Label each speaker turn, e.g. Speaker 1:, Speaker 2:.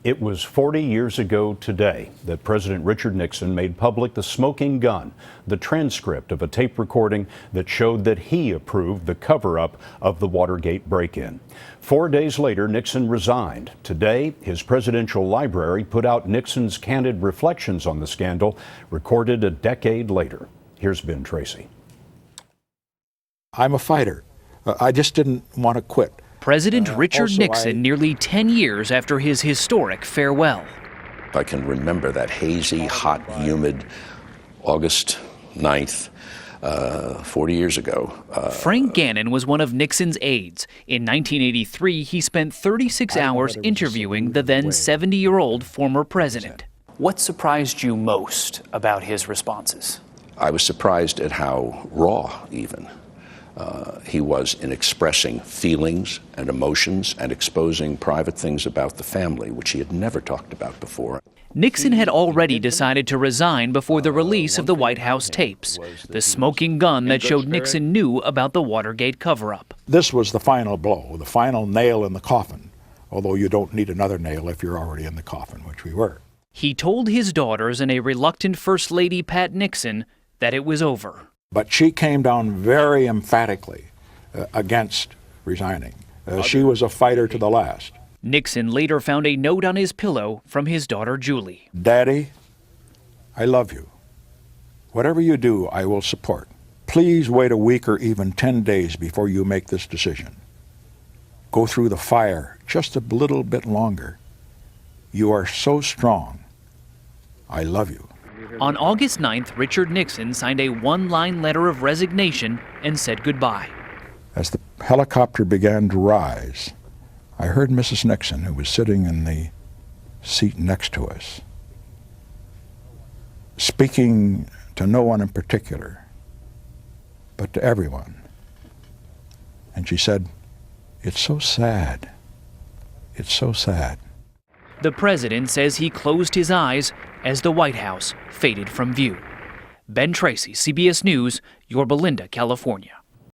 Speaker 1: It was 40 years ago today that President Richard Nixon made public the smoking gun, the transcript of a tape recording that showed that he approved the cover-up of the Watergate break-in. 4 days later, Nixon resigned. Today, his presidential library put out Nixon's candid reflections on the scandal, recorded a decade later. Here's Ben Tracy.
Speaker 2: I'm a fighter. I just didn't want to quit.
Speaker 3: President Richard Nixon nearly 10 years after his historic farewell.
Speaker 4: I can remember that hazy, hot, humid August 9th, 40 years ago.
Speaker 3: Frank Gannon was one of Nixon's aides. In 1983, he spent 36 hours interviewing the then 70-year-old former president. What surprised you most about his responses?
Speaker 4: I was surprised at how raw, even, he was in expressing feelings and emotions and exposing private things about the family, which he had never talked about before.
Speaker 3: Nixon had already decided to resign before the release of the White House tapes, the smoking gun that showed Nixon knew about the Watergate cover-up.
Speaker 2: This was the final blow, the final nail in the coffin, although you don't need another nail if you're already in the coffin, which we were.
Speaker 3: He told his daughters and a reluctant First Lady Pat Nixon that it was over.
Speaker 2: But she came down very emphatically against resigning. She was a fighter to the last.
Speaker 3: Nixon later found a note on his pillow from his daughter Julie.
Speaker 2: Daddy, I love you. Whatever you do, I will support. Please wait a week or even 10 days before you make this decision. Go through the fire just a little bit longer. You are so strong. I love you.
Speaker 3: On August 9th, Richard Nixon signed a one-line letter of resignation and said goodbye.
Speaker 2: As the helicopter began to rise, I heard Mrs. Nixon, who was sitting in the seat next to us, speaking to no one in particular, but to everyone. And she said, "It's so sad. It's so sad."
Speaker 3: The president says he closed his eyes as the White House faded from view. Ben Tracy, CBS News, Yorba Linda, California.